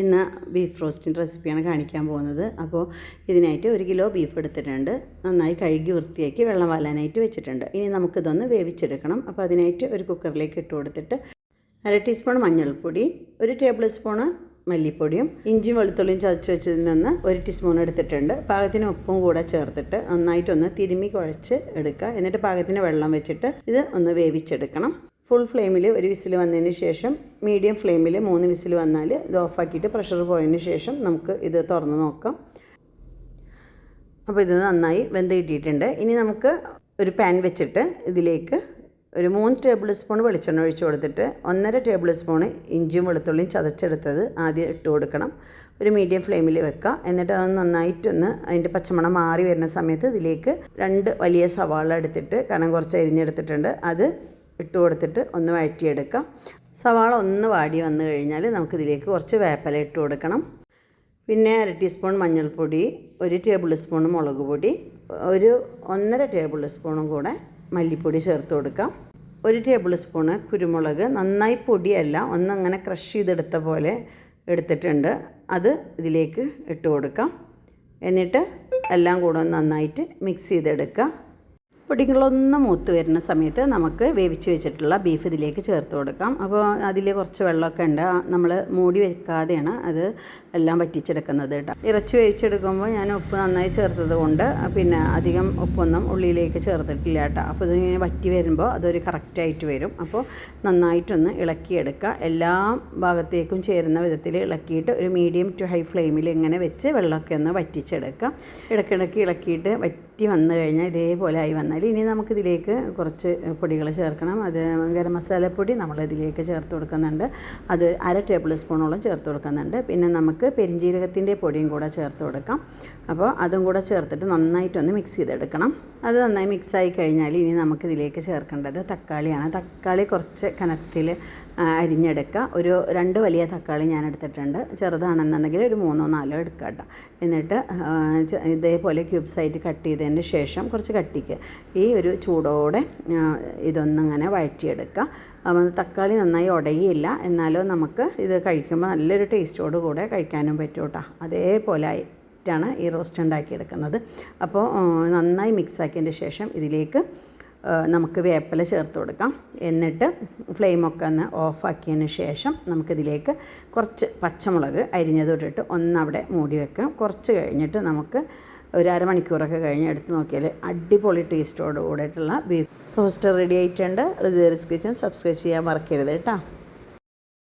ഇന്ന് ബീഫ് റോസ്റ്റിൻ്റെ റെസിപ്പിയാണ് കാണിക്കാൻ പോകുന്നത്. അപ്പോൾ ഇതിനായിട്ട് 1 കിലോ ബീഫ് എടുത്തിട്ടുണ്ട്. നന്നായി കഴുകി വൃത്തിയാക്കി വെള്ളം വാലാനായിട്ട് വെച്ചിട്ടുണ്ട്. ഇനി നമുക്കിതൊന്ന് വേവിച്ചെടുക്കണം. അപ്പോൾ അതിനായിട്ട് ഒരു കുക്കറിലേക്ക് ഇട്ട് കൊടുത്തിട്ട് 1/2 ടീസ്പൂൺ മഞ്ഞൾപ്പൊടി, 1 ടേബിൾ സ്പൂണ് മല്ലിപ്പൊടിയും ഇഞ്ചിയും വെളുത്തുള്ളിയും ചതച്ച് വെച്ചതിൽ നിന്ന് 1 ടീസ്പൂൺ എടുത്തിട്ടുണ്ട്. പാകത്തിന് ഉപ്പും കൂടെ ചേർത്തിട്ട് നന്നായിട്ടൊന്ന് തിരുമ്മി കുഴച്ച് എടുക്കുക. എന്നിട്ട് പാകത്തിന് വെള്ളം വെച്ചിട്ട് ഇത് ഒന്ന് വേവിച്ചെടുക്കണം. ഫുൾ ഫ്ലെയിമിൽ 1 വിസിൽ വന്നതിന് ശേഷം മീഡിയം ഫ്ലെയിമിൽ 3 വിസിൽ വന്നാൽ ഇത് ഓഫാക്കിയിട്ട് പ്രഷർ പോയതിന് ശേഷം നമുക്ക് ഇത് തുറന്ന് നോക്കാം. അപ്പോൾ ഇത് നന്നായി വെന്ത് കിട്ടിയിട്ടുണ്ട്. ഇനി നമുക്ക് ഒരു പാൻ വെച്ചിട്ട് ഇതിലേക്ക് ഒരു 3 ടേബിൾ സ്പൂൺ വെളിച്ചെണ്ണ ഒഴിച്ച് കൊടുത്തിട്ട് 1.5 ടേബിൾ സ്പൂൺ ഇഞ്ചിയും വെളുത്തുള്ളിയും ചതച്ചെടുത്തത് ആദ്യം ഇട്ട് കൊടുക്കണം. ഒരു മീഡിയം ഫ്ലെയിമിൽ വെക്കുക. എന്നിട്ട് അത് നന്നായിട്ടൊന്ന് അതിൻ്റെ പച്ചമണം മാറി വരുന്ന സമയത്ത് ഇതിലേക്ക് 2 വലിയ സവാള എടുത്തിട്ട് കനം കുറച്ച് അരിഞ്ഞെടുത്തിട്ടുണ്ട്, അത് ഇട്ട് കൊടുത്തിട്ട് ഒന്ന് വഴറ്റിയെടുക്കാം. സവാള ഒന്ന് വാടി വന്നു കഴിഞ്ഞാൽ നമുക്കിതിലേക്ക് കുറച്ച് വേപ്പില ഇട്ട് കൊടുക്കണം. പിന്നെ 1/2 ടീസ്പൂൺ മഞ്ഞൾപ്പൊടി, 1 ടേബിൾ സ്പൂൺ മുളക് പൊടി, 1.5 ടേബിൾ സ്പൂണും കൂടെ മല്ലിപ്പൊടി ചേർത്ത് കൊടുക്കാം. 1 ടേബിൾ സ്പൂണ് കുരുമുളക്, നന്നായി പൊടിയല്ല, ഒന്നങ്ങനെ ക്രഷ് ചെയ്തെടുത്ത പോലെ എടുത്തിട്ടുണ്ട്, അത് ഇതിലേക്ക് ഇട്ട് കൊടുക്കാം. എന്നിട്ട് എല്ലാം കൂടെ നന്നായിട്ട് മിക്സ് ചെയ്തെടുക്കുക. പൊടികളൊന്ന് മൂത്ത് വരുന്ന സമയത്ത് നമുക്ക് വേവിച്ച് വെച്ചിട്ടുള്ള ബീഫ് ഇതിലേക്ക് ചേർത്ത് കൊടുക്കാം. അപ്പോൾ അതിൽ കുറച്ച് വെള്ളമൊക്കെ ഉണ്ട്, നമ്മൾ മൂടി വെക്കാതെയാണ് അത് എല്ലാം വറ്റിച്ചെടുക്കുന്നത് കേട്ടോ. ഇറച്ചി വേവിച്ചെടുക്കുമ്പോൾ ഞാൻ ഉപ്പ് നന്നായി ചേർത്തത് കൊണ്ട് പിന്നെ അധികം ഉപ്പൊന്നും ഉള്ളിലേക്ക് ചേർത്തിട്ടില്ല കേട്ടോ. അപ്പോൾ ഇതിങ്ങനെ വറ്റി വരുമ്പോൾ അതൊരു കറക്റ്റായിട്ട് വരും. അപ്പോൾ നന്നായിട്ടൊന്ന് ഇളക്കിയെടുക്കുക. എല്ലാ ഭാഗത്തേക്കും ചേരുന്ന വിധത്തിൽ ഇളക്കിയിട്ട് ഒരു മീഡിയം ടു ഹൈ ഫ്ലെയിമിൽ ഇങ്ങനെ വെച്ച് വെള്ളമൊക്കെ ഒന്ന് വറ്റിച്ചെടുക്കുക. ഇടയ്ക്കിടയ്ക്ക് ഇളക്കിയിട്ട് വറ്റി വന്നു കഴിഞ്ഞാൽ ഇതേപോലെ ആയി വന്നാൽ ഇനി നമുക്കിതിലേക്ക് കുറച്ച് പൊടികൾ ചേർക്കണം. അത് ഗരം മസാലപ്പൊടി നമ്മളിതിലേക്ക് ചേർത്ത് കൊടുക്കുന്നുണ്ട്, അത് 1/2 ടേബിൾ സ്പൂണോളം ചേർത്ത് കൊടുക്കുന്നുണ്ട്. പിന്നെ നമുക്ക് പെരിഞ്ജീരകത്തിൻ്റെ പൊടിയും കൂടെ ചേർത്ത് കൊടുക്കാം. അപ്പോൾ അതും കൂടെ ചേർത്തിട്ട് നന്നായിട്ടൊന്ന് മിക്സ് ചെയ്തെടുക്കണം. അത് നന്നായി മിക്സായി കഴിഞ്ഞാൽ ഇനി നമുക്കിതിലേക്ക് ചേർക്കേണ്ടത് തക്കാളിയാണ്. തക്കാളി കുറച്ച് കനത്തിൽ അരിഞ്ഞെടുക്കുക. ഒരു 2 വലിയ തക്കാളി ഞാൻ എടുത്തിട്ടുണ്ട്, ചെറുതാണെന്നുണ്ടെങ്കിൽ ഒരു 3-4 എടുക്കുക കേട്ടോ. എന്നിട്ട് ഇതേപോലെ ക്യൂബ്സായിട്ട് കട്ട് ചെയ്തതിന് ശേഷം കുറച്ച് കട്ടിക്ക് ഈ ഒരു ചൂടോടെ ഇതൊന്നിങ്ങനെ വഴറ്റിയെടുക്കുക. തക്കാളി നന്നായി ഉടയില്ല, എന്നാലും നമുക്ക് ഇത് കഴിക്കുമ്പോൾ നല്ലൊരു ടേസ്റ്റോട് കൂടെ കഴിക്കാനും പറ്റും കേട്ടോ. അതേപോലെ ആയിട്ടാണ് ഈ റോസ്റ്റ് ഉണ്ടാക്കിയെടുക്കുന്നത്. അപ്പോൾ നന്നായി മിക്സാക്കിയതിന് ശേഷം ഇതിലേക്ക് നമുക്ക് വേപ്പില ചേർത്ത് കൊടുക്കാം. എന്നിട്ട് ഫ്ലെയിമൊക്കെ ഒന്ന് ഓഫാക്കിയതിന് ശേഷം നമുക്കിതിലേക്ക് കുറച്ച് പച്ചമുളക് അരിഞ്ഞതൊട്ടിട്ട് ഒന്നവിടെ മൂടി വെക്കാം. കുറച്ച് കഴിഞ്ഞിട്ട് നമുക്ക് ഒരു അരമണിക്കൂറൊക്കെ കഴിഞ്ഞ് എടുത്ത് നോക്കിയാൽ അടിപൊളി ടേസ്റ്റോട് കൂടിയിട്ടുള്ള ബീഫ് റോസ്റ്റ് റെഡി ആയിട്ടുണ്ട്. റിസേർസ് കിച്ചൻ സബ്സ്ക്രൈബ് ചെയ്യാൻ മറക്കരുത് കേട്ടോ.